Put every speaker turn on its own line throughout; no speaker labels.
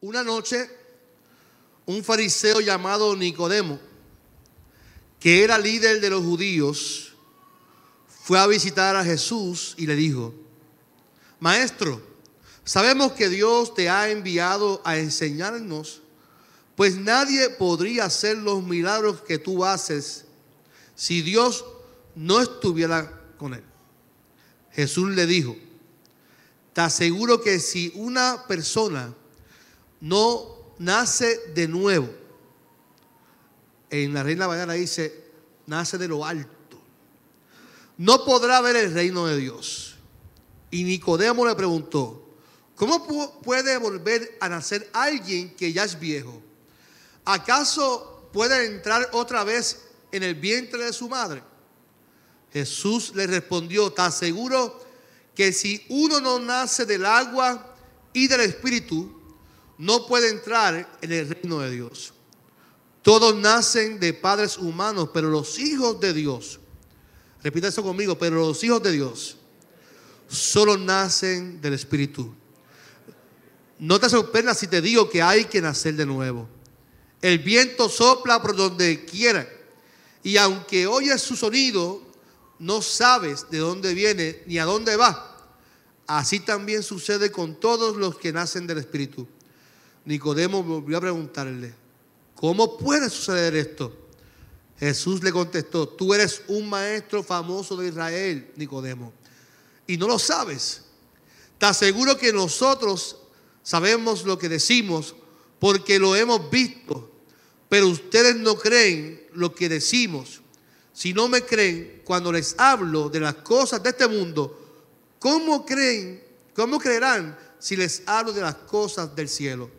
Una noche, un fariseo llamado Nicodemo, que era líder de los judíos, fue a visitar a Jesús y le dijo: Maestro, sabemos que Dios te ha enviado a enseñarnos, pues nadie podría hacer los milagros que tú haces si Dios no estuviera con él. Jesús le dijo: te aseguro que si una persona no nace de nuevo, en la Reina Valera dice, nace de lo alto, no podrá ver el reino de Dios. Y Nicodemo le preguntó: ¿cómo puede volver a nacer alguien que ya es viejo? ¿Acaso puede entrar otra vez en el vientre de su madre? Jesús le respondió: te aseguro que si uno no nace del agua y del Espíritu, no puede entrar en el reino de Dios. Todos nacen de padres humanos, pero los hijos de Dios, repita eso conmigo, pero los hijos de Dios solo nacen del Espíritu. No te sorprendas si te digo que hay que nacer de nuevo. El viento sopla por donde quiera, y aunque oyes su sonido, no sabes de dónde viene ni a dónde va. Así también sucede con todos los que nacen del Espíritu. Nicodemo volvió a preguntarle: ¿cómo puede suceder esto? Jesús le contestó: tú eres un maestro famoso de Israel, Nicodemo, y no lo sabes. Te aseguro que nosotros sabemos lo que decimos porque lo hemos visto, pero ustedes no creen lo que decimos. Si no me creen cuando les hablo de las cosas de este mundo, ¿cómo creerán si les hablo de las cosas del cielo?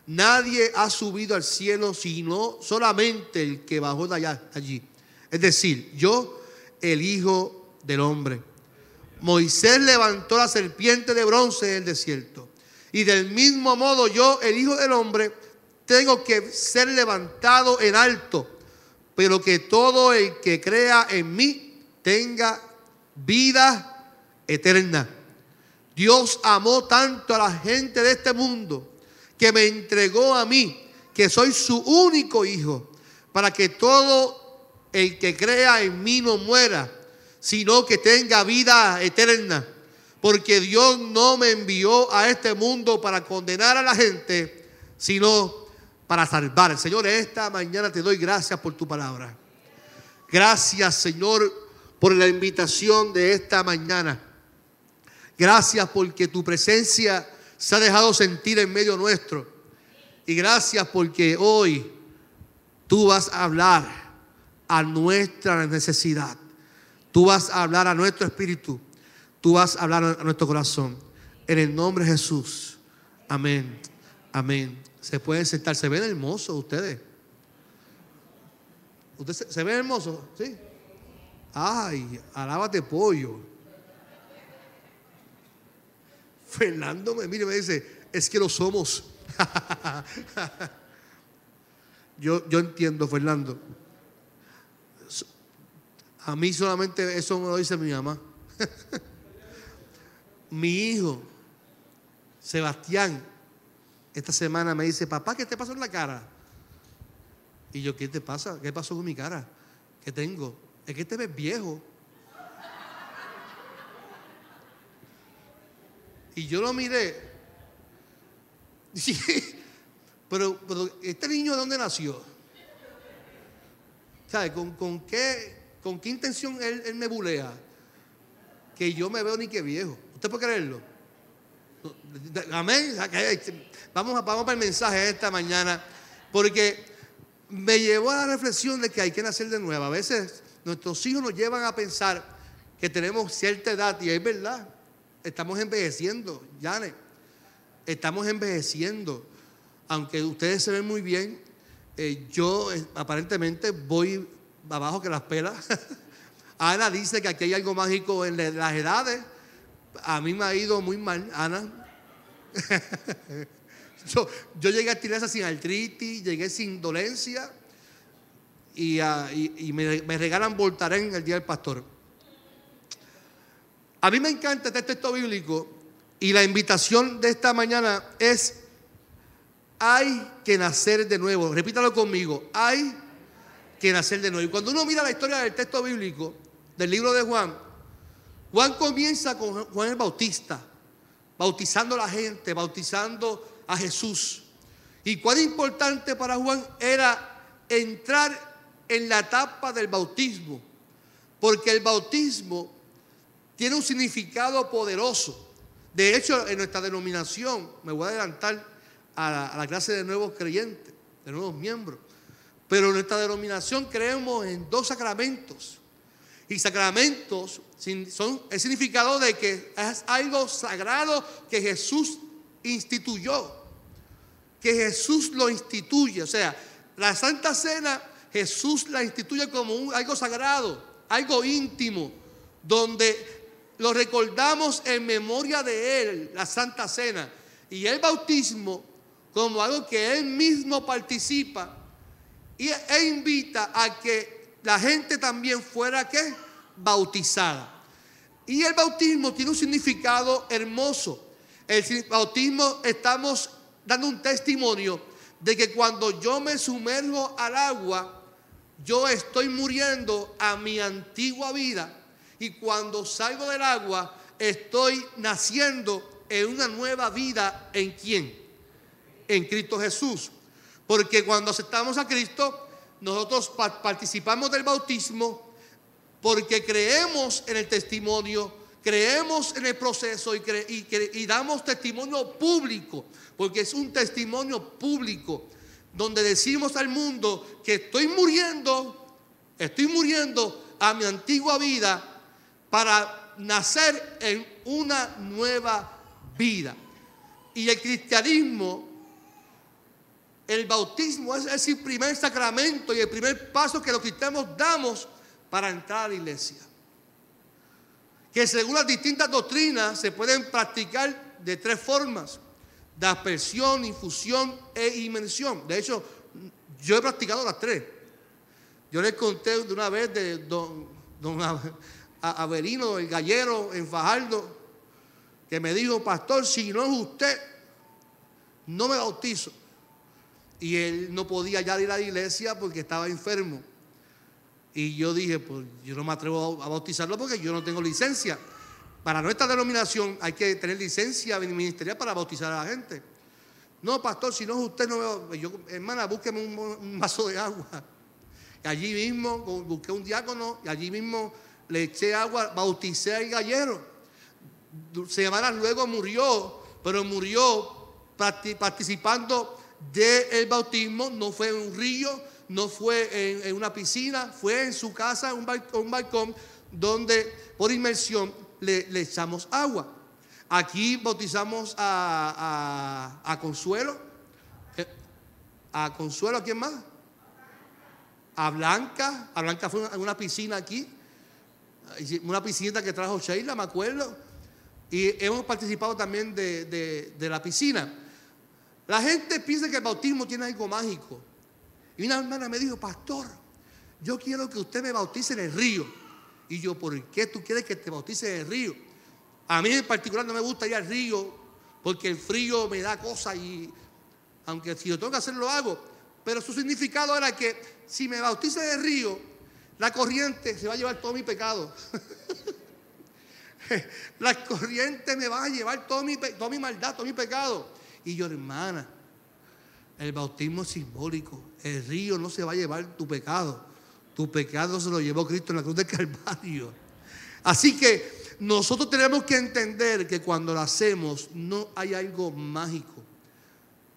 Nadie ha subido al cielo sino solamente el que bajó de allí, es decir, yo, el Hijo del Hombre. Moisés levantó la serpiente de bronce en el desierto, y del mismo modo yo, el Hijo del Hombre, tengo que ser levantado en alto, pero que todo el que crea en mí tenga vida eterna. Dios amó tanto a la gente de este mundo que me entregó a mí, que soy su único hijo, para que todo el que crea en mí no muera, sino que tenga vida eterna. Porque Dios no me envió a este mundo para condenar a la gente, sino para salvar. Señor, esta mañana te doy gracias por tu palabra. Gracias, Señor, por la invitación de esta mañana. Gracias porque tu presencia se ha dejado sentir en medio nuestro. Y gracias porque hoy tú vas a hablar a nuestra necesidad. Tú vas a hablar a nuestro espíritu. Tú vas a hablar a nuestro corazón. En el nombre de Jesús. Amén. Amén. Se pueden sentar. ¿Se ven hermosos ustedes? ¿Ustedes se ven hermosos? ¿Sí? Ay, alábate pollo. Fernando me mira y me dice: es que lo somos. Yo entiendo, Fernando. A mí solamente eso me lo dice mi mamá. Mi hijo Sebastián esta semana me dice: papá, ¿qué te pasó en la cara? Y yo: ¿qué te pasa? ¿Qué pasó con mi cara? ¿Qué tengo? Es que te ves viejo. Y yo lo miré. Pero ¿este niño de dónde nació? ¿Sabe? ¿Con qué intención él me bulea? Que yo me veo ni que viejo. ¿Usted puede creerlo? Amén. Vamos para el mensaje esta mañana, porque me llevó a la reflexión de que hay que nacer de nuevo. A veces nuestros hijos nos llevan a pensar que tenemos cierta edad, y es verdad. Estamos envejeciendo, Janet. Estamos envejeciendo. Aunque ustedes se ven muy bien, yo aparentemente voy abajo que las pelas. Ana dice que aquí hay algo mágico en las edades. A mí me ha ido muy mal, Ana. Yo llegué a esta iglesia sin artritis, llegué sin dolencia, y me regalan Voltaren el día del pastor. A mí me encanta este texto bíblico, y la invitación de esta mañana es hay que nacer de nuevo. Repítalo conmigo, hay que nacer de nuevo. Y cuando uno mira la historia del texto bíblico, del libro de Juan, Juan comienza con Juan el Bautista, bautizando a la gente, bautizando a Jesús. Y cuán importante para Juan era entrar en la etapa del bautismo, porque el bautismo tiene un significado poderoso. De hecho, en nuestra denominación, me voy a adelantar a la clase de nuevos creyentes, de nuevos miembros, pero en nuestra denominación creemos en 2 sacramentos. Y sacramentos son el significado de que es algo sagrado que Jesús instituyó, que Jesús lo instituye. O sea, la Santa Cena Jesús la instituye como algo sagrado, algo íntimo, donde lo recordamos en memoria de Él, la Santa Cena. Y el bautismo como algo que Él mismo participa e invita a que la gente también fuera ¿qué? Bautizada. Y el bautismo tiene un significado hermoso. El bautismo, estamos dando un testimonio de que cuando yo me sumerjo al agua, yo estoy muriendo a mi antigua vida. Y cuando salgo del agua, estoy naciendo en una nueva vida. ¿En quién? En Cristo Jesús. Porque cuando aceptamos a Cristo, nosotros participamos del bautismo porque creemos en el testimonio, creemos en el proceso y damos testimonio público, porque es un testimonio público donde decimos al mundo que estoy muriendo a mi antigua vida para nacer en una nueva vida. Y el cristianismo, el bautismo es el primer sacramento y el primer paso que los cristianos damos para entrar a la iglesia. Que según las distintas doctrinas se pueden practicar de 3 formas: de aspersión, infusión e inmersión. De hecho, yo he practicado las 3. Yo les conté de una vez de don Averino, el gallero en Fajardo, que me dijo: pastor, si no es usted, no me bautizo. Y él no podía ya ir a la iglesia porque estaba enfermo. Y yo dije, pues yo no me atrevo a bautizarlo porque yo no tengo licencia. Para nuestra denominación hay que tener licencia ministerial para bautizar a la gente. No, pastor, si no es usted, no me... Yo, hermana, búsqueme un vaso de agua. Y allí mismo busqué un diácono y allí mismo le eché agua, bauticé al gallero. Semanas luego murió, pero murió participando del bautismo. No fue en un río, no fue en una piscina, fue en su casa, un balcón donde por inmersión le echamos agua. Aquí bautizamos a Consuelo. ¿A Consuelo? ¿A quién más? A Blanca. A Blanca fue en una piscina aquí. Una piscina que trajo Sheila, me acuerdo. Y hemos participado también de la piscina. La gente piensa que el bautismo tiene algo mágico. Y una hermana me dijo: pastor, yo quiero que usted me bautice en el río. Y yo: ¿por qué tú quieres que te bautice en el río? A mí en particular no me gusta ir al río porque el frío me da cosas, y aunque si yo tengo que hacerlo lo hago. Pero su significado era que si me bautizo en el río, la corriente se va a llevar todo mi pecado. La corriente me va a llevar toda mi maldad, todo mi pecado. Y yo: hermana, el bautismo es simbólico. El río no se va a llevar tu pecado. Tu pecado se lo llevó Cristo en la cruz del Calvario. Así que nosotros tenemos que entender que cuando lo hacemos no hay algo mágico.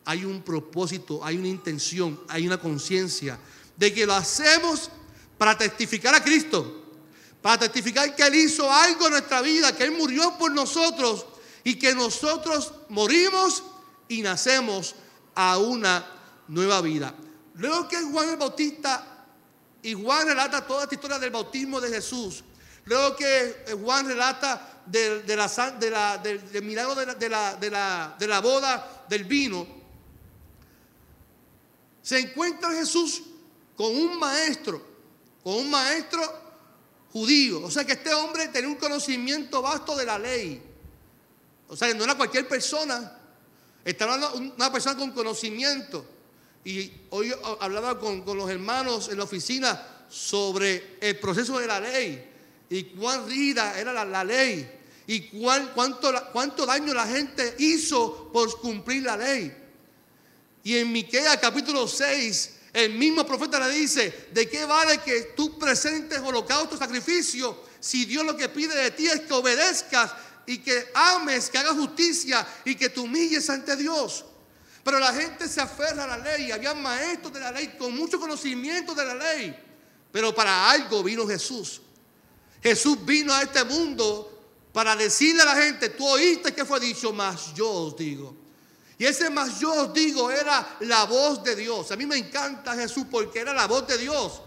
Hay un propósito, hay una intención, hay una conciencia de que lo hacemos para testificar a Cristo, para testificar que Él hizo algo en nuestra vida, que Él murió por nosotros y que nosotros morimos y nacemos a una nueva vida. Luego que Juan el Bautista, y Juan relata toda esta historia del bautismo de Jesús, luego que Juan relata del milagro de la boda del vino, se encuentra Jesús con un maestro judío. O sea que este hombre tenía un conocimiento vasto de la ley. O sea que no era cualquier persona. Está hablando una persona con conocimiento. Y hoy hablaba con los hermanos en la oficina sobre el proceso de la ley y cuán rígida era la ley y cuánto daño la gente hizo por cumplir la ley. Y en Miqueas capítulo 6, el mismo profeta le dice: ¿de qué vale que tú presentes holocausto, sacrificio, si Dios lo que pide de ti es que obedezcas y que ames, que hagas justicia y que te humilles ante Dios? Pero la gente se aferra a la ley. Había maestros de la ley con mucho conocimiento de la ley, pero para algo vino Jesús. Jesús vino a este mundo para decirle a la gente: tú oíste que fue dicho, mas yo os digo. Y ese mas yo os digo era la voz de Dios. A mí me encanta Jesús porque era la voz de Dios.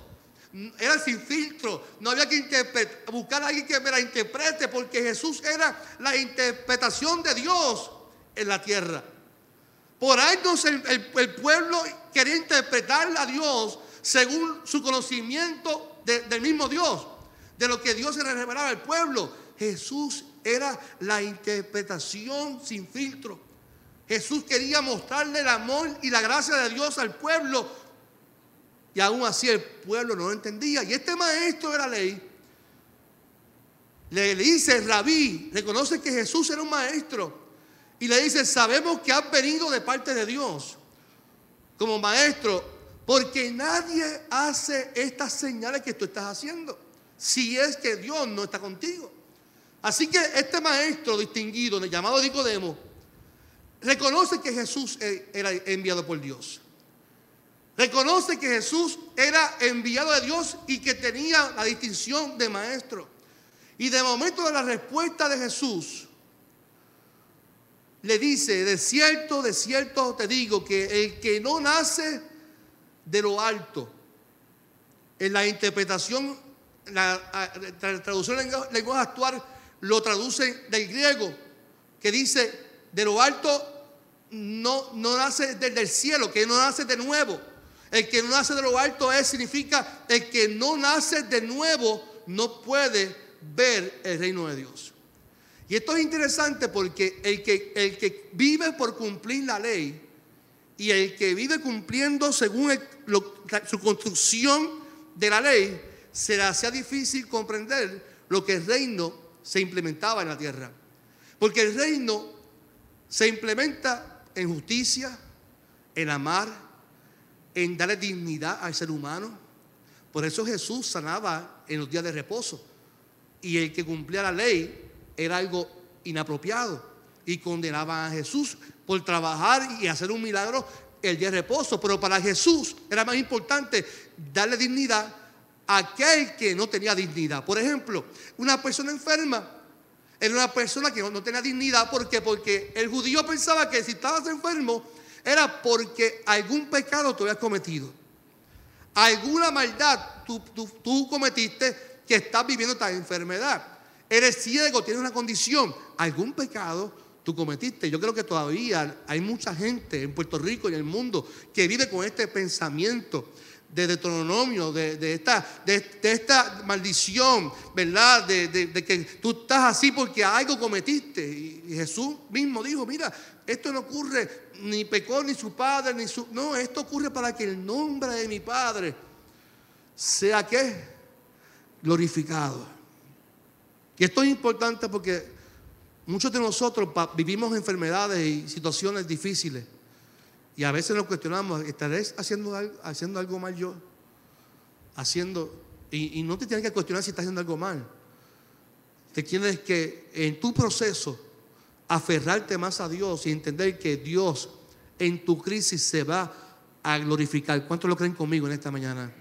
Era sin filtro. No había que buscar a alguien que me la interprete, porque Jesús era la interpretación de Dios en la tierra. Por años el pueblo quería interpretar a Dios según su conocimiento del mismo Dios, de lo que Dios se le revelaba al pueblo. Jesús era la interpretación sin filtro. Jesús quería mostrarle el amor y la gracia de Dios al pueblo, y aún así el pueblo no lo entendía. Y este maestro de la ley le dice: Rabí, reconoce que Jesús era un maestro, y le dice: sabemos que has venido de parte de Dios como maestro, porque nadie hace estas señales que tú estás haciendo si es que Dios no está contigo. Así que este maestro distinguido, llamado Nicodemo, reconoce que Jesús era enviado por Dios. Reconoce que Jesús era enviado de Dios y que tenía la distinción de maestro. Y de momento de la respuesta de Jesús, le dice: de cierto te digo que el que no nace de lo alto, en la interpretación, la traducción en lenguaje actual lo traduce del griego, que dice: de lo alto no nace desde el cielo, que no nace de nuevo. El que no nace de lo alto significa el que no nace de nuevo no puede ver el reino de Dios. Y esto es interesante porque el que vive por cumplir la ley y el que vive cumpliendo según su construcción de la ley, se le hacía difícil comprender lo que el reino se implementaba en la tierra. Porque el reino se implementa en justicia, en amar, en darle dignidad al ser humano. Por eso Jesús sanaba en los días de reposo. Y el que cumplía la ley era algo inapropiado, y condenaban a Jesús por trabajar y hacer un milagro el día de reposo. Pero para Jesús era más importante darle dignidad a aquel que no tenía dignidad. Por ejemplo, una persona enferma era una persona que no tenía dignidad. ¿Por qué? Porque el judío pensaba que si estabas enfermo era porque algún pecado tú habías cometido, alguna maldad tú cometiste, que estás viviendo esta enfermedad. Eres ciego, tienes una condición, algún pecado tú cometiste. Yo creo que todavía hay mucha gente en Puerto Rico y en el mundo que vive con este pensamiento de Deuteronomio, de esta maldición, ¿verdad? De que tú estás así porque algo cometiste. Y Jesús mismo dijo: mira, esto no ocurre, ni pecó ni su padre, no, esto ocurre para que el nombre de mi Padre sea, ¿qué? Glorificado. Y esto es importante porque muchos de nosotros vivimos enfermedades y situaciones difíciles, y a veces nos cuestionamos: ¿estaré haciendo algo mal yo? Y no te tienes que cuestionar si estás haciendo algo mal. Te tienes que, en tu proceso, aferrarte más a Dios y entender que Dios en tu crisis se va a glorificar. ¿Cuántos lo creen conmigo en esta mañana?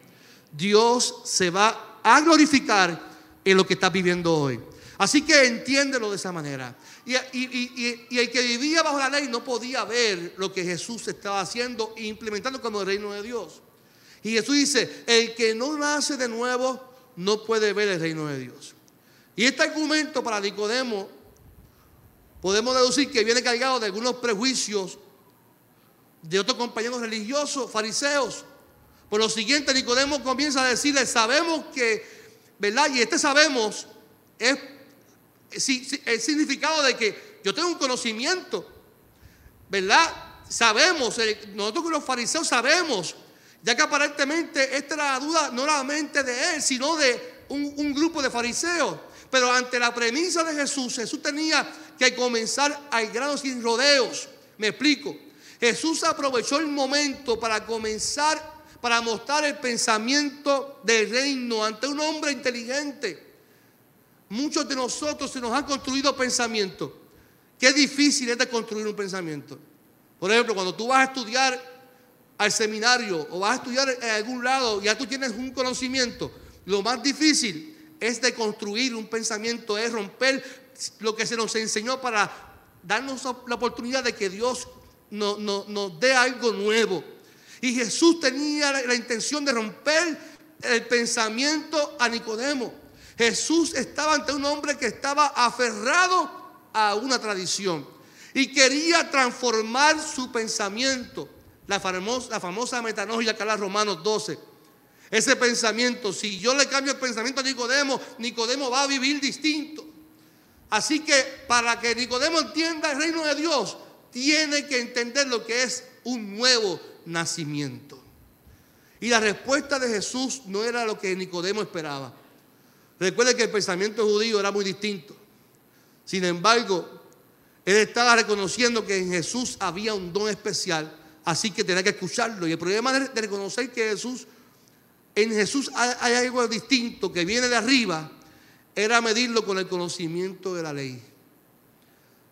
Dios se va a glorificar en lo que estás viviendo hoy. Así que entiéndelo de esa manera. Y el que vivía bajo la ley no podía ver lo que Jesús estaba haciendo e implementando como el reino de Dios. Y Jesús dice: el que no nace de nuevo no puede ver el reino de Dios. Y este argumento para Nicodemo podemos deducir que viene cargado de algunos prejuicios de otros compañeros religiosos, fariseos. Por lo siguiente, Nicodemo comienza a decirle: sabemos que, ¿verdad? Y sabemos es el significado de que yo tengo un conocimiento, ¿verdad? Sabemos, nosotros los fariseos sabemos, ya que aparentemente esta era la duda no solamente de él, sino de un grupo de fariseos. Pero ante la premisa de Jesús, Jesús tenía que comenzar al grano sin rodeos. Me explico. Jesús aprovechó el momento para comenzar, para mostrar el pensamiento del reino ante un hombre inteligente. Muchos de nosotros se nos han construido pensamientos. Qué difícil es de construir un pensamiento. Por ejemplo, cuando tú vas a estudiar al seminario o vas a estudiar en algún lado, ya tú tienes un conocimiento. Lo más difícil es de construir un pensamiento, es romper lo que se nos enseñó para darnos la oportunidad de que Dios nos dé algo nuevo. Y Jesús tenía la intención de romper el pensamiento a Nicodemo. Jesús estaba ante un hombre que estaba aferrado a una tradición y quería transformar su pensamiento. La famosa metanoia que habla Romanos 12. Ese pensamiento, si yo le cambio el pensamiento a Nicodemo, Nicodemo va a vivir distinto. Así que para que Nicodemo entienda el reino de Dios, tiene que entender lo que es un nuevo nacimiento. Y la respuesta de Jesús no era lo que Nicodemo esperaba. Recuerde que el pensamiento judío era muy distinto. Sin embargo, él estaba reconociendo que en Jesús había un don especial, así que tenía que escucharlo. Y el problema de reconocer que en Jesús hay algo distinto que viene de arriba, era medirlo con el conocimiento de la ley.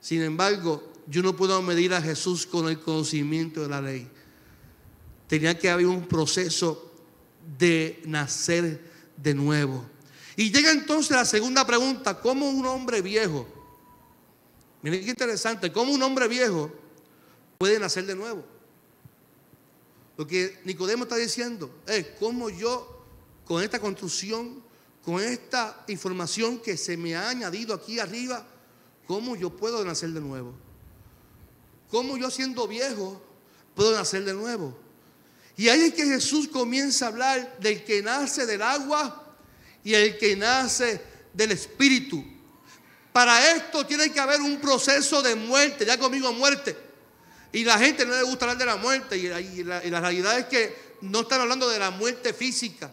Sin embargo, yo no puedo medir a Jesús con el conocimiento de la ley. Tenía que haber un proceso de nacer de nuevo. Y llega entonces la segunda pregunta: ¿cómo un hombre viejo? Miren qué interesante, ¿cómo un hombre viejo puede nacer de nuevo? Lo que Nicodemo está diciendo es: ¿cómo yo, con esta construcción, con esta información que se me ha añadido aquí arriba, cómo yo puedo nacer de nuevo? ¿Cómo yo, siendo viejo, puedo nacer de nuevo? Y ahí es que Jesús comienza a hablar del que nace del agua y el que nace del Espíritu. Para esto tiene que haber un proceso de muerte. Ya conmigo, muerte. Y la gente no le gusta hablar de la muerte. Y la realidad es que no están hablando de la muerte física.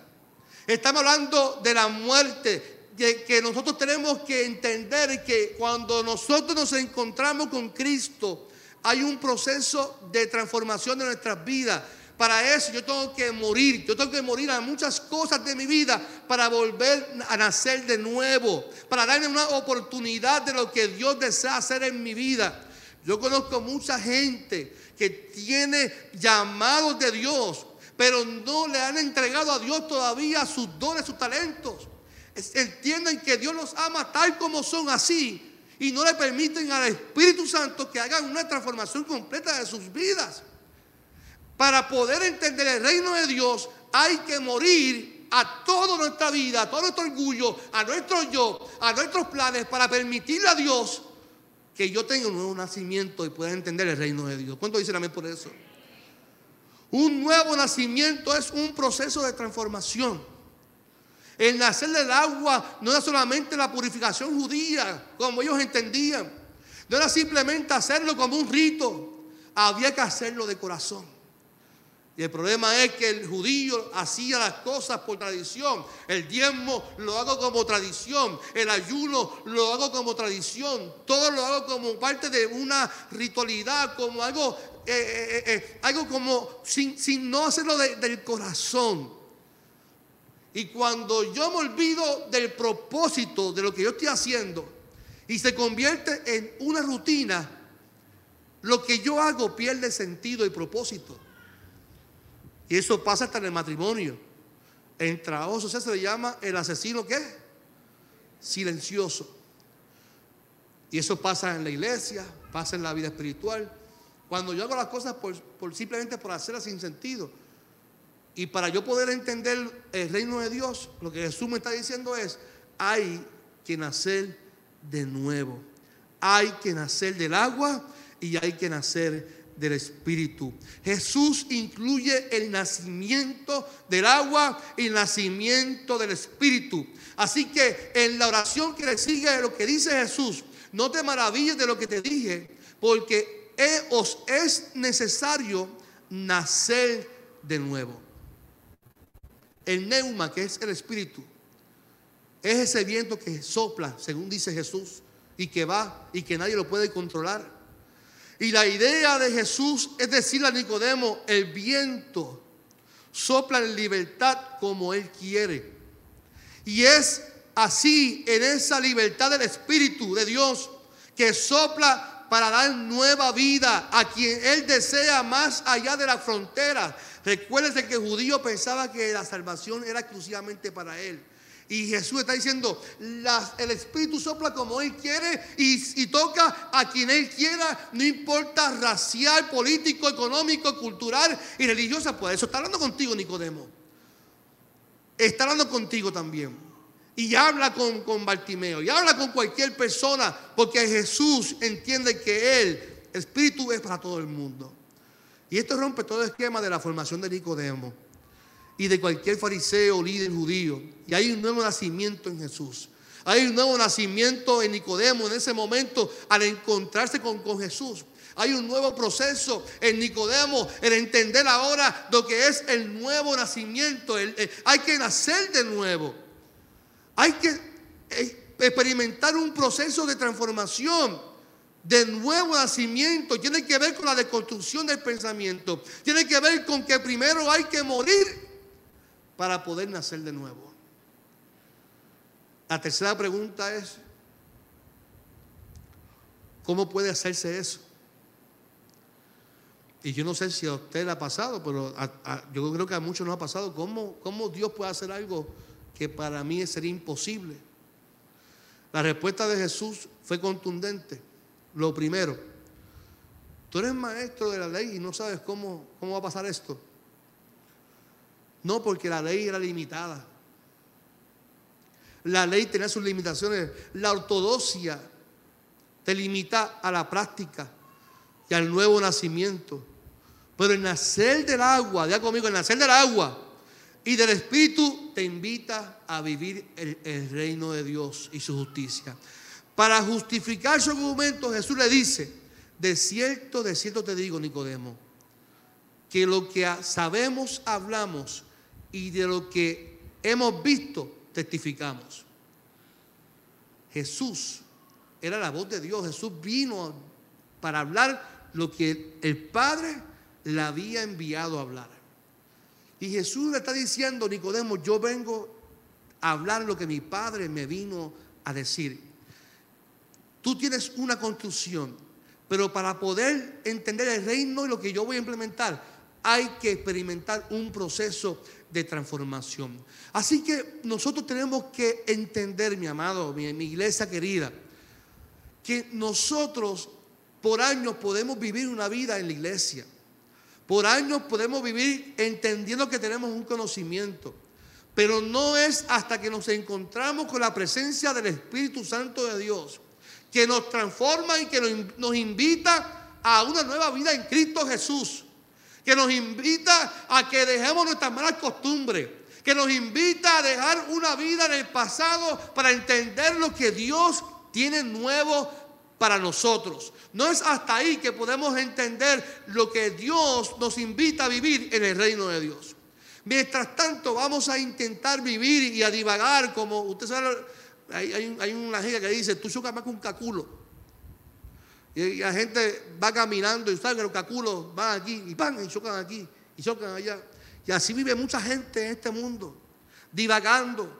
Estamos hablando de la muerte, de que nosotros tenemos que entender que cuando nosotros nos encontramos con Cristo, hay un proceso de transformación de nuestras vidas. Para eso yo tengo que morir. Yo tengo que morir a muchas cosas de mi vida para volver a nacer de nuevo, para darme una oportunidad de lo que Dios desea hacer en mi vida. Yo conozco mucha gente que tiene llamados de Dios, pero no le han entregado a Dios todavía sus dones, sus talentos. Entienden que Dios los ama tal como son, así, y no le permiten al Espíritu Santo que hagan una transformación completa de sus vidas. Para poder entender el reino de Dios hay que morir a toda nuestra vida, a todo nuestro orgullo, a nuestro yo, a nuestros planes, para permitirle a Dios que yo tenga un nuevo nacimiento y pueda entender el reino de Dios. ¿Cuántos dicen amén por eso? Un nuevo nacimiento es un proceso de transformación. El nacer del agua no era solamente la purificación judía, como ellos entendían. No era simplemente hacerlo como un rito, había que hacerlo de corazón. Y el problema es que el judío hacía las cosas por tradición. El diezmo lo hago como tradición. El ayuno lo hago como tradición. Todo lo hago como parte de una ritualidad, como algo como sin no hacerlo del corazón. Y cuando yo me olvido del propósito de lo que yo estoy haciendo y se convierte en una rutina, lo que yo hago pierde sentido y propósito. Y eso pasa hasta en el matrimonio. En trabajo social se le llama el asesino, ¿qué? Silencioso. Y eso pasa en la iglesia, pasa en la vida espiritual. Cuando yo hago las cosas simplemente por hacerlas sin sentido. Y para yo poder entender el reino de Dios, lo que Jesús me está diciendo es: hay que nacer de nuevo. Hay que nacer del agua y hay que nacer del Espíritu. Jesús incluye el nacimiento del agua y el nacimiento del Espíritu. Así que en la oración que le sigue lo que dice Jesús: no te maravilles de lo que te dije, porque os es necesario nacer de nuevo. El neuma, que es el espíritu, es ese viento que sopla, según dice Jesús, y que va y que nadie lo puede controlar. Y la idea de Jesús es decirle a Nicodemo: el viento sopla en libertad como Él quiere. Y es así, en esa libertad del Espíritu de Dios, que sopla para dar nueva vida a quien Él desea más allá de la frontera. Recuérdense que el judío pensaba que la salvación era exclusivamente para él. Y Jesús está diciendo: el Espíritu sopla como Él quiere y toca a quien Él quiera, no importa racial, político, económico, cultural y religiosa. Por eso está hablando contigo, Nicodemo. Está hablando contigo también. Y habla con Bartimeo, y habla con cualquier persona, porque Jesús entiende que el Espíritu es para todo el mundo. Y esto rompe todo el esquema de la formación de Nicodemo y de cualquier fariseo o líder judío. Y hay un nuevo nacimiento en Jesús. Hay un nuevo nacimiento en Nicodemo en ese momento al encontrarse con Jesús. Hay un nuevo proceso en Nicodemo, el entender ahora lo que es el nuevo nacimiento. Hay que nacer de nuevo. Hay que experimentar un proceso de transformación, de nuevo nacimiento. Tiene que ver con la deconstrucción del pensamiento. Tiene que ver con que primero hay que morir para poder nacer de nuevo. La tercera pregunta es: ¿cómo puede hacerse eso? Y yo no sé si a usted le ha pasado, pero yo creo que a muchos nos ha pasado. ¿Cómo Dios puede hacer algo que para mí sería imposible? La respuesta de Jesús fue contundente. Lo primero: tú eres maestro de la ley y no sabes cómo va a pasar esto. No, porque la ley era limitada. La ley tenía sus limitaciones. La ortodoxia te limita a la práctica y al nuevo nacimiento. Pero el nacer del agua, diga conmigo, el nacer del agua y del Espíritu te invita a vivir el reino de Dios y su justicia. Para justificar su argumento, Jesús le dice: de cierto te digo, Nicodemo, que lo que sabemos hablamos y de lo que hemos visto testificamos. Jesús era la voz de Dios. Jesús vino para hablar lo que el Padre le había enviado a hablar. Y Jesús le está diciendo: Nicodemo, yo vengo a hablar lo que mi Padre me vino a decir. Tú tienes una construcción, pero para poder entender el reino y lo que yo voy a implementar, hay que experimentar un proceso de transformación. Así que nosotros tenemos que entender, mi amado, mi iglesia querida, que nosotros por años podemos vivir una vida en la iglesia. Por años podemos vivir entendiendo que tenemos un conocimiento. Pero no es hasta que nos encontramos con la presencia del Espíritu Santo de Dios, que nos transforma y que nos invita a una nueva vida en Cristo Jesús, que nos invita a que dejemos nuestras malas costumbres, que nos invita a dejar una vida en el pasado para entender lo que Dios tiene nuevo para nosotros. No es hasta ahí que podemos entender lo que Dios nos invita a vivir en el reino de Dios. Mientras tanto, vamos a intentar vivir y a divagar, como usted sabe. Hay una gente que dice: tú chocas más que un caculo. Y la gente va caminando y sabe que los caculos van aquí y van y chocan aquí y chocan allá. Y así vive mucha gente en este mundo, divagando.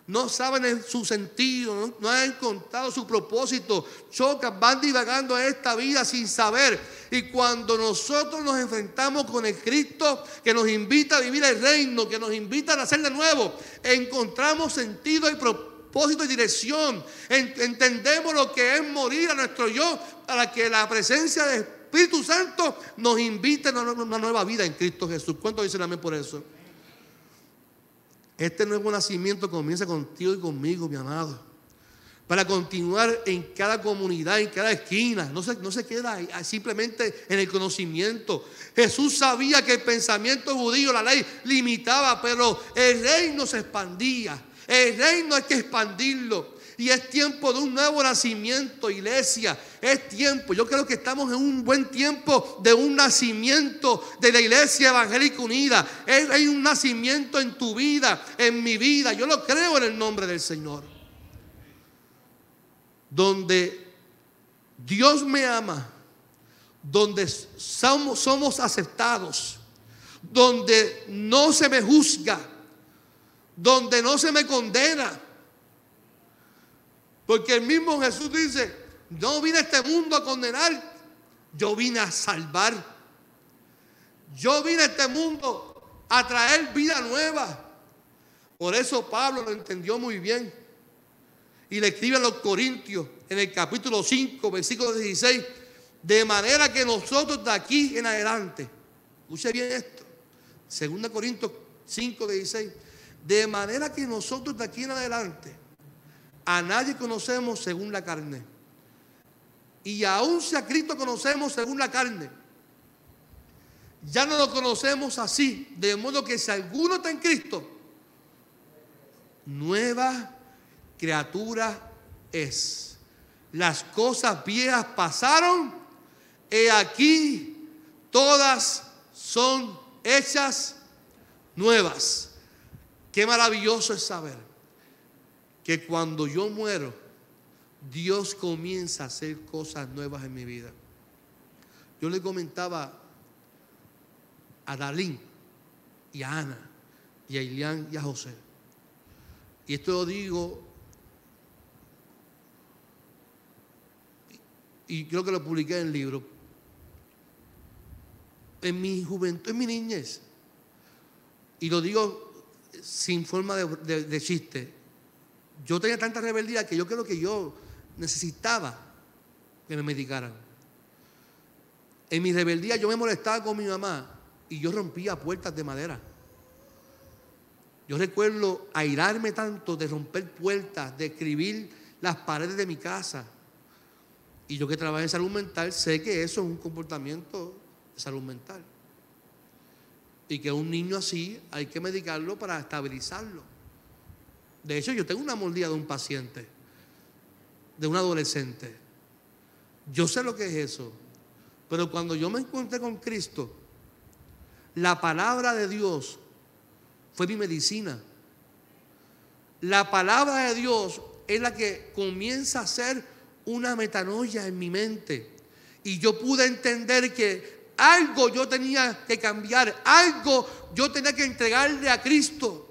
No saben su sentido, no han encontrado su propósito. Chocan, van divagando en esta vida sin saber. Y cuando nosotros nos enfrentamos con el Cristo que nos invita a vivir el reino, que nos invita a nacer de nuevo, encontramos sentido y propósito y dirección. Entendemos lo que es morir a nuestro yo para que la presencia del Espíritu Santo nos invite a una nueva vida en Cristo Jesús. ¿Cuántos dicen amén por eso? Este nuevo nacimiento comienza contigo y conmigo, mi amado, para continuar en cada comunidad, en cada esquina. No se queda simplemente en el conocimiento. Jesús sabía que el pensamiento judío, la ley, limitaba, pero el reino se expandía. El reino hay que expandirlo. Y es tiempo de un nuevo nacimiento, iglesia. Es tiempo. Yo creo que estamos en un buen tiempo de un nacimiento de la Iglesia Evangélica Unida. Hay un nacimiento en tu vida, en mi vida. Yo lo creo en el nombre del Señor. Donde Dios me ama, donde somos aceptados, donde no se me juzga, donde no se me condena. Porque el mismo Jesús dice: no vine a este mundo a condenar, yo vine a salvar. Yo vine a este mundo a traer vida nueva. Por eso Pablo lo entendió muy bien y le escribe a los Corintios en el capítulo 5, versículo 16: de manera que nosotros de aquí en adelante, escuche bien esto, 2 Corintios 5, 16, de manera que nosotros de aquí en adelante a nadie conocemos según la carne, y aún si a Cristo conocemos según la carne, ya no lo conocemos así, de modo que si alguno está en Cristo, nueva criatura es. Las cosas viejas pasaron, he aquí todas son hechas nuevas. Qué maravilloso es saber que cuando yo muero, Dios comienza a hacer cosas nuevas en mi vida. Yo le comentaba a Dalín y a Ana y a Ilián y a José, y esto lo digo y creo que lo publiqué en el libro. En mi juventud, en mi niñez, y lo digo sin forma de chiste, yo tenía tanta rebeldía que yo creo que yo necesitaba que me medicaran. En mi rebeldía yo me molestaba con mi mamá y yo rompía puertas de madera. Yo recuerdo airarme tanto de romper puertas, de escribir las paredes de mi casa. Y yo que trabajo en salud mental sé que eso es un comportamiento de salud mental. Y que un niño así hay que medicarlo para estabilizarlo. De hecho, yo tengo una mordida de un paciente, de un adolescente. Yo sé lo que es eso. Pero cuando yo me encontré con Cristo, la palabra de Dios fue mi medicina. La palabra de Dios es la que comienza a hacer una metanoia en mi mente. Y yo pude entender que algo yo tenía que cambiar, algo yo tenía que entregarle a Cristo.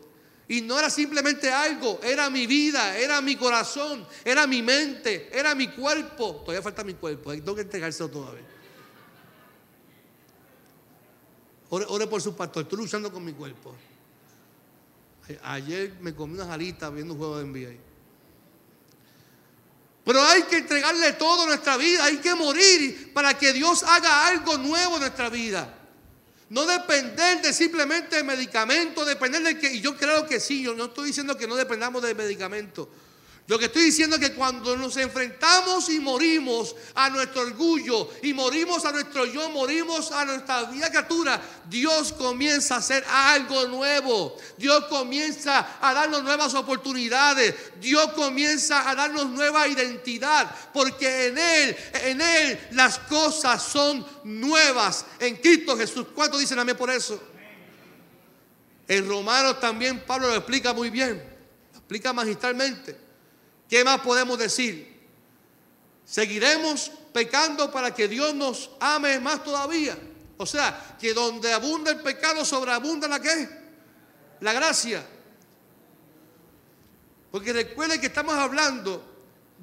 Y no era simplemente algo, era mi vida, era mi corazón, era mi mente, era mi cuerpo. Todavía falta mi cuerpo, tengo que entregárselo todavía. Ore por su pastor, estoy luchando con mi cuerpo. Ayer me comí unas alitas viendo un juego de NBA. Pero hay que entregarle todo a nuestra vida, hay que morir para que Dios haga algo nuevo en nuestra vida. No depender de simplemente de medicamentos, depender de que, y yo creo que sí, yo no estoy diciendo que no dependamos de medicamentos. Lo que estoy diciendo es que cuando nos enfrentamos y morimos a nuestro orgullo, y morimos a nuestro yo, morimos a nuestra vida criatura, Dios comienza a hacer algo nuevo. Dios comienza a darnos nuevas oportunidades. Dios comienza a darnos nueva identidad, porque en Él las cosas son nuevas. En Cristo Jesús. ¿Cuántos dicen amén por eso? En Romanos también Pablo lo explica muy bien, lo explica magistralmente. ¿Qué más podemos decir? ¿Seguiremos pecando para que Dios nos ame más todavía? O sea, que donde abunda el pecado, sobreabunda la ¿qué? La gracia. Porque recuerden que estamos hablando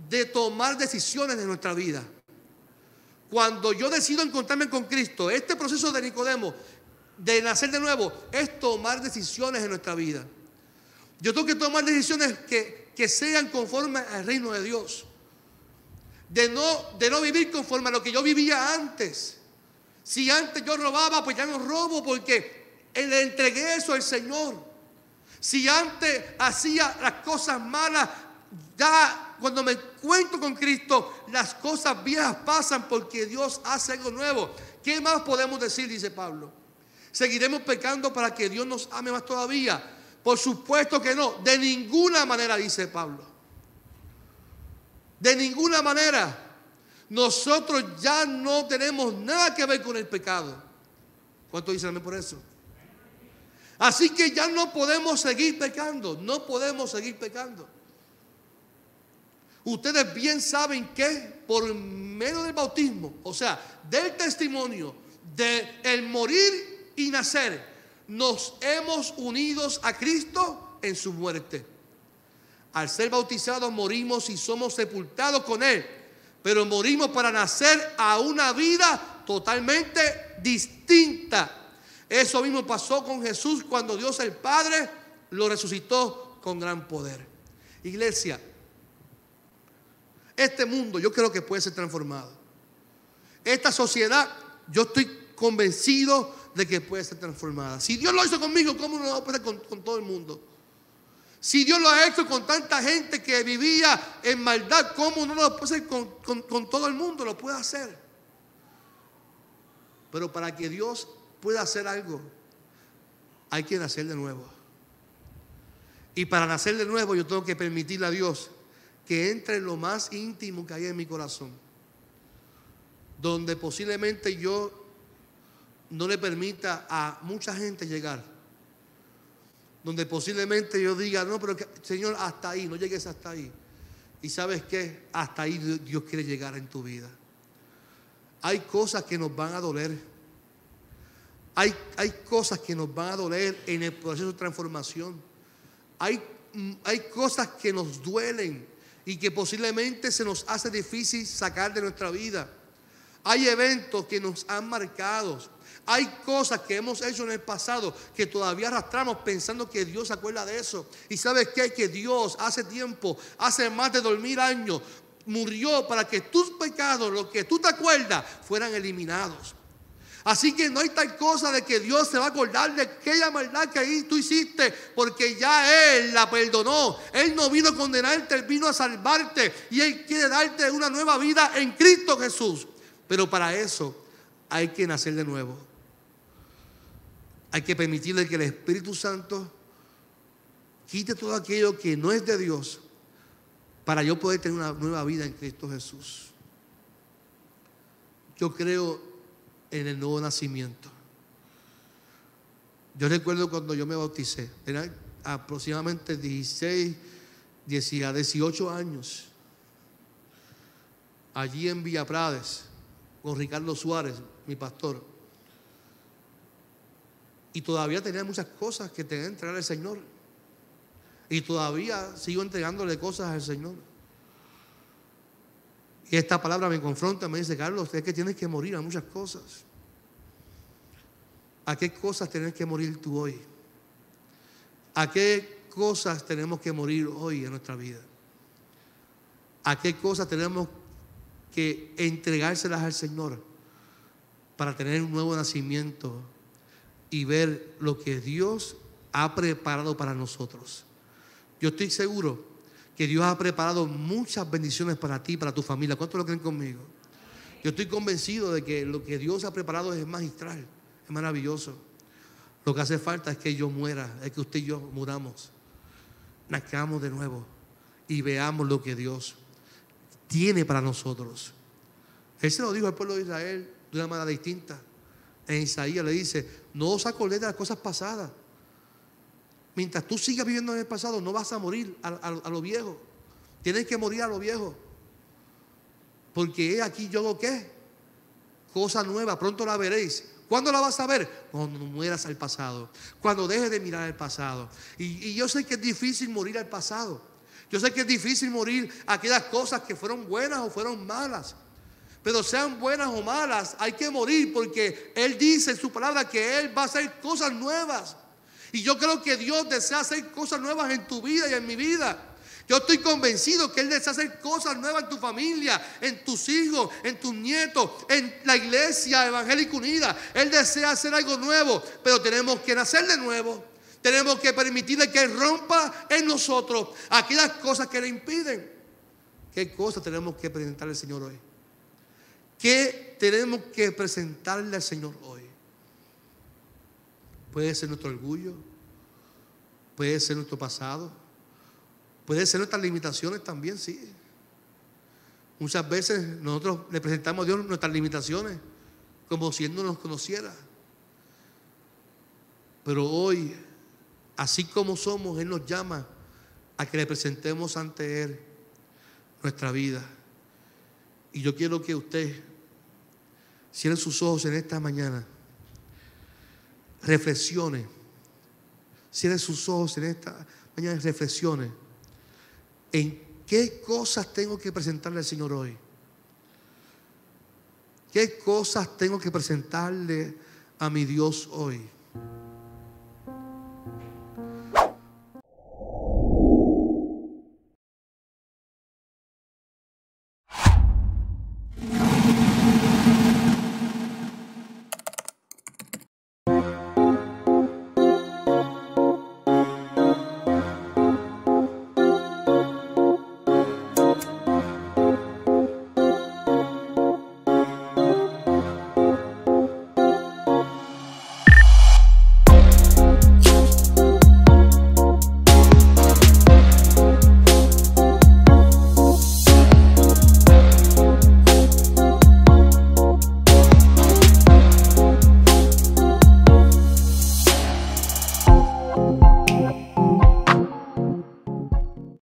de tomar decisiones en nuestra vida. Cuando yo decido encontrarme con Cristo, este proceso de Nicodemo, de nacer de nuevo, es tomar decisiones en nuestra vida. Yo tengo que tomar decisiones que sean conforme al reino de Dios. De no vivir conforme a lo que yo vivía antes. Si antes yo robaba, pues ya no robo porque le entregué eso al Señor. Si antes hacía las cosas malas, ya cuando me encuentro con Cristo, las cosas viejas pasan porque Dios hace algo nuevo. ¿Qué más podemos decir? Dice Pablo. ¿Seguiremos pecando para que Dios nos ame más todavía? Por supuesto que no, de ninguna manera, dice Pablo. De ninguna manera. Nosotros ya no tenemos nada que ver con el pecado. ¿Cuánto dicen amén por eso? Así que ya no podemos seguir pecando. No podemos seguir pecando. Ustedes bien saben que por medio del bautismo, o sea, del testimonio, del morir y nacer, nos hemos unidos a Cristo en su muerte. Al ser bautizados morimos y somos sepultados con Él, pero morimos para nacer a una vida totalmente distinta. Eso mismo pasó con Jesús cuando Dios el Padre lo resucitó con gran poder. Iglesia, este mundo yo creo que puede ser transformado. Esta sociedad yo estoy convencido de que puede ser transformada. Si Dios lo hizo conmigo, ¿cómo no lo va a hacer con todo el mundo? Si Dios lo ha hecho con tanta gente que vivía en maldad, ¿cómo no lo puede hacer con todo el mundo? Lo puede hacer. Pero para que Dios pueda hacer algo, hay que nacer de nuevo. Y para nacer de nuevo yo tengo que permitirle a Dios que entre en lo más íntimo que hay en mi corazón, donde posiblemente yo no le permita a mucha gente llegar, donde posiblemente yo diga, no, pero Señor, hasta ahí, no llegues hasta ahí. Y ¿sabes qué? Hasta ahí Dios quiere llegar en tu vida. Hay cosas que nos van a doler. Hay cosas que nos van a doler en el proceso de transformación. Hay cosas que nos duelen y que posiblemente se nos hace difícil sacar de nuestra vida. Hay eventos que nos han marcado. Hay cosas que hemos hecho en el pasado que todavía arrastramos pensando que Dios se acuerda de eso. Y ¿sabes qué? Que Dios hace tiempo, hace más de 2000 años, murió para que tus pecados, lo que tú te acuerdas, fueran eliminados. Así que no hay tal cosa de que Dios se va a acordar de aquella maldad que ahí tú hiciste, porque ya Él la perdonó. Él no vino a condenarte, Él vino a salvarte. Y Él quiere darte una nueva vida en Cristo Jesús. Pero para eso hay que nacer de nuevo. Hay que permitirle que el Espíritu Santo quite todo aquello que no es de Dios, para yo poder tener una nueva vida en Cristo Jesús. Yo creo en el nuevo nacimiento. Yo recuerdo cuando yo me bauticé, eran aproximadamente 18 años, allí en Villa Prades, con Ricardo Suárez, mi pastor. Y todavía tenía muchas cosas que tenía que entregar al Señor. Y todavía sigo entregándole cosas al Señor. Y esta palabra me confronta, me dice, Carlos, es que tienes que morir a muchas cosas. ¿A qué cosas tienes que morir tú hoy? ¿A qué cosas tenemos que morir hoy en nuestra vida? ¿A qué cosas tenemos que entregárselas al Señor para tener un nuevo nacimiento y ver lo que Dios ha preparado para nosotros? Yo estoy seguro que Dios ha preparado muchas bendiciones para ti y para tu familia. ¿Cuántos lo creen conmigo? Yo estoy convencido de que lo que Dios ha preparado es magistral, es maravilloso. Lo que hace falta es que yo muera, es que usted y yo muramos, nazcamos de nuevo y veamos lo que Dios tiene para nosotros. Él se lo dijo al pueblo de Israel de una manera distinta. En Isaías le dice, no os acordéis de las cosas pasadas. Mientras tú sigas viviendo en el pasado, no vas a morir a lo viejo. Tienes que morir a lo viejo. Porque he aquí yo lo que, cosa nueva, pronto la veréis. ¿Cuándo la vas a ver? Cuando mueras al pasado, cuando dejes de mirar al pasado. Y yo sé que es difícil morir al pasado. Yo sé que es difícil morir a aquellas cosas que fueron buenas o fueron malas. Pero sean buenas o malas, hay que morir, porque Él dice en su palabra que Él va a hacer cosas nuevas. Y yo creo que Dios desea hacer cosas nuevas en tu vida y en mi vida. Yo estoy convencido que Él desea hacer cosas nuevas en tu familia, en tus hijos, en tus nietos, en la iglesia evangélica unida. Él desea hacer algo nuevo, pero tenemos que nacer de nuevo. Tenemos que permitirle que Él rompa en nosotros aquellas cosas que le impiden. ¿Qué cosas tenemos que presentarle al Señor hoy? ¿Qué tenemos que presentarle al Señor hoy? Puede ser nuestro orgullo, puede ser nuestro pasado, puede ser nuestras limitaciones también, sí. Muchas veces nosotros le presentamos a Dios nuestras limitaciones, como si Él no nos conociera. Pero hoy, así como somos, Él nos llama a que le presentemos ante Él nuestra vida. Y yo quiero que usted cierre sus ojos en esta mañana, reflexione, cierre sus ojos en esta mañana y reflexione en qué cosas tengo que presentarle al Señor hoy. ¿Qué cosas tengo que presentarle a mi Dios hoy?